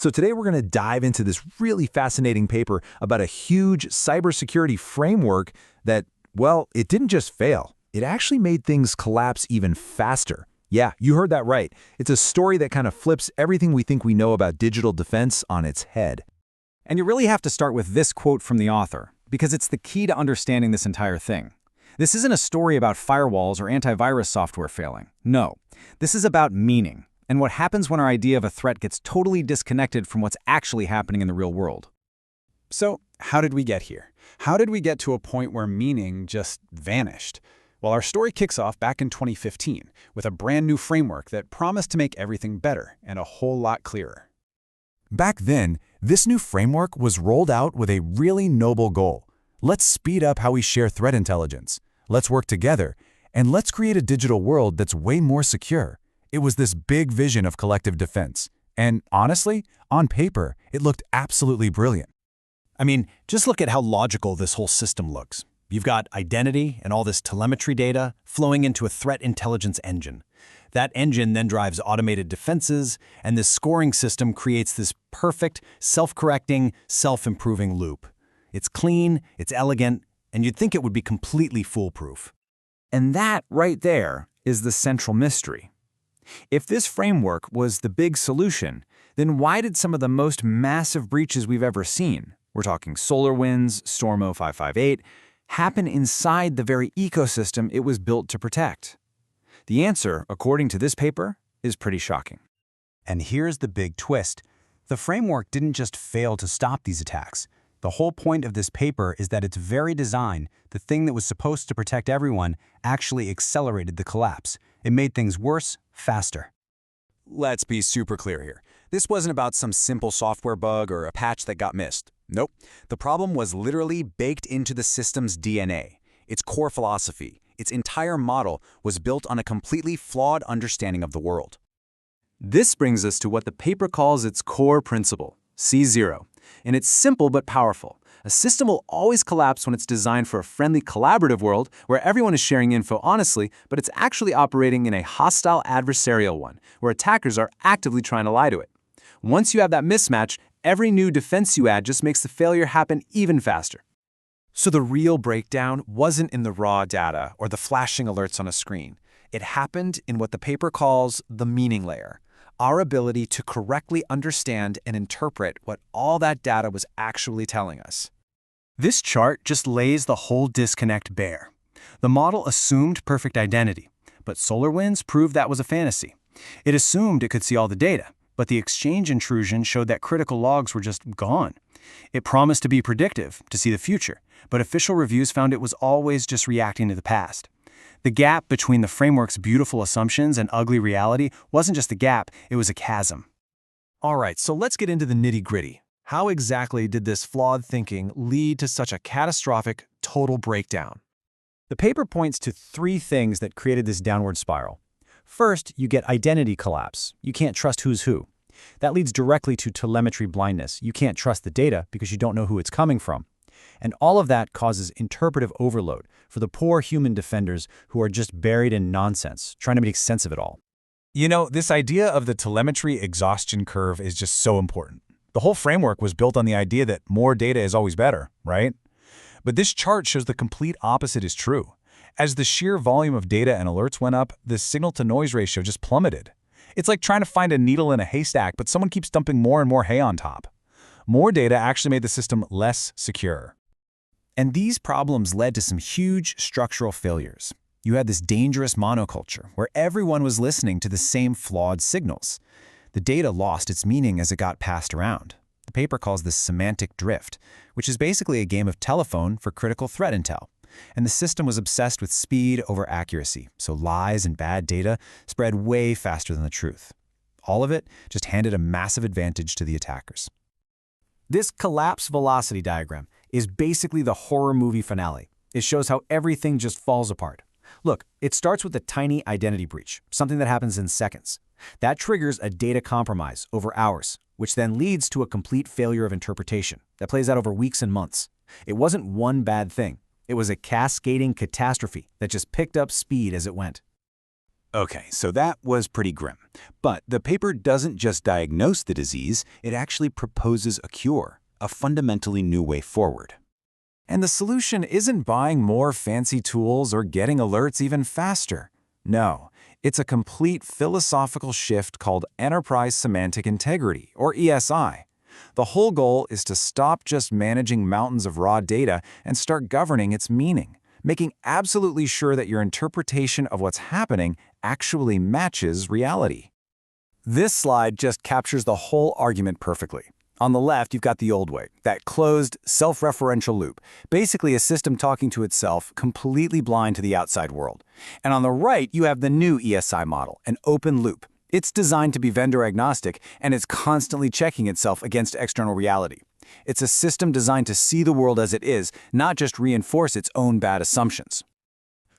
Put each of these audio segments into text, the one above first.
So today we're going to dive into this really fascinating paper about a huge cybersecurity framework that, well, it didn't just fail. It actually made things collapse even faster. Yeah, you heard that right. It's a story that kind of flips everything we think we know about digital defense on its head. And you really have to start with this quote from the author, because it's the key to understanding this entire thing. This isn't a story about firewalls or antivirus software failing. No, this is about meaning, and what happens when our idea of a threat gets totally disconnected from what's actually happening in the real world. So, how did we get here? How did we get to a point where meaning just vanished? Well, our story kicks off back in 2015 with a brand new framework that promised to make everything better and a whole lot clearer. Back then, this new framework was rolled out with a really noble goal. Let's speed up how we share threat intelligence. Let's work together, and let's create a digital world that's way more secure. It was this big vision of collective defense. And honestly, on paper, it looked absolutely brilliant. I mean, just look at how logical this whole system looks. You've got identity and all this telemetry data flowing into a threat intelligence engine. That engine then drives automated defenses, and this scoring system creates this perfect, self-correcting, self-improving loop. It's clean, it's elegant, and you'd think it would be completely foolproof. And that right there is the central mystery. If this framework was the big solution, then why did some of the most massive breaches we've ever seen, we're talking SolarWinds, Storm 0558, happen inside the very ecosystem it was built to protect? The answer, according to this paper, is pretty shocking. And here's the big twist. The framework didn't just fail to stop these attacks. The whole point of this paper is that its very design, the thing that was supposed to protect everyone, actually accelerated the collapse. It made things worse, faster. Let's be super clear here. This wasn't about some simple software bug or a patch that got missed. Nope. The problem was literally baked into the system's DNA. Its core philosophy, its entire model was built on a completely flawed understanding of the world. This brings us to what the paper calls its core principle, C0. And it's simple but powerful. A system will always collapse when it's designed for a friendly collaborative world where everyone is sharing info honestly, but it's actually operating in a hostile adversarial one, where attackers are actively trying to lie to it. Once you have that mismatch, every new defense you add just makes the failure happen even faster. So the real breakdown wasn't in the raw data or the flashing alerts on a screen. It happened in what the paper calls the meaning layer, our ability to correctly understand and interpret what all that data was actually telling us. This chart just lays the whole disconnect bare. The model assumed perfect identity, but SolarWinds proved that was a fantasy. It assumed it could see all the data, but the exchange intrusion showed that critical logs were just gone. It promised to be predictive, to see the future, but official reviews found it was always just reacting to the past. The gap between the framework's beautiful assumptions and ugly reality wasn't just a gap, it was a chasm. All right, so let's get into the nitty-gritty. How exactly did this flawed thinking lead to such a catastrophic, total breakdown? The paper points to three things that created this downward spiral. First, you get identity collapse. You can't trust who's who. That leads directly to telemetry blindness. You can't trust the data because you don't know who it's coming from. And all of that causes interpretive overload for the poor human defenders who are just buried in nonsense, trying to make sense of it all. You know, this idea of the telemetry exhaustion curve is just so important. The whole framework was built on the idea that more data is always better, right? But this chart shows the complete opposite is true. As the sheer volume of data and alerts went up, the signal-to-noise ratio just plummeted. It's like trying to find a needle in a haystack, but someone keeps dumping more and more hay on top. More data actually made the system less secure. And these problems led to some huge structural failures. You had this dangerous monoculture where everyone was listening to the same flawed signals. The data lost its meaning as it got passed around. The paper calls this semantic drift, which is basically a game of telephone for critical threat intel. And the system was obsessed with speed over accuracy, so lies and bad data spread way faster than the truth. All of it just handed a massive advantage to the attackers. This collapse velocity diagram is basically the horror movie finale. It shows how everything just falls apart. Look, it starts with a tiny identity breach, something that happens in seconds. That triggers a data compromise over hours, which then leads to a complete failure of interpretation that plays out over weeks and months. It wasn't one bad thing. It was a cascading catastrophe that just picked up speed as it went. Okay, so that was pretty grim. But the paper doesn't just diagnose the disease, it actually proposes a cure, a fundamentally new way forward. And the solution isn't buying more fancy tools or getting alerts even faster. No, it's a complete philosophical shift called Enterprise Semantic Integrity, or ESI. The whole goal is to stop just managing mountains of raw data and start governing its meaning, making absolutely sure that your interpretation of what's happening actually matches reality. This slide just captures the whole argument perfectly. On the left, you've got the old way, that closed, self-referential loop, basically a system talking to itself, completely blind to the outside world. And on the right, you have the new ESI model, an open loop. It's designed to be vendor agnostic, and it's constantly checking itself against external reality. It's a system designed to see the world as it is, not just reinforce its own bad assumptions.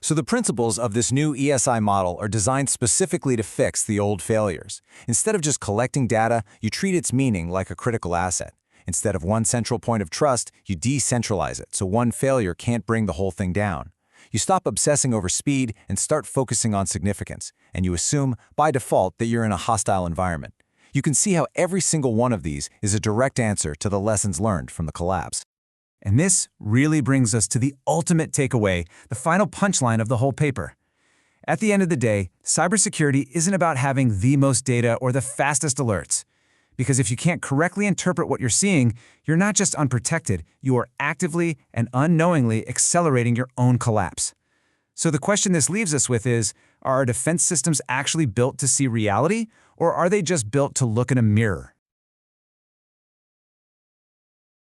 So the principles of this new ESI model are designed specifically to fix the old failures. Instead of just collecting data, you treat its meaning like a critical asset. Instead of one central point of trust, you decentralize it so one failure can't bring the whole thing down. You stop obsessing over speed and start focusing on significance, and you assume, by default, that you're in a hostile environment. You can see how every single one of these is a direct answer to the lessons learned from the collapse. And this really brings us to the ultimate takeaway, the final punchline of the whole paper. At the end of the day, cybersecurity isn't about having the most data or the fastest alerts. Because if you can't correctly interpret what you're seeing, you're not just unprotected, you are actively and unknowingly accelerating your own collapse. So the question this leaves us with is, are our defense systems actually built to see reality, or are they just built to look in a mirror?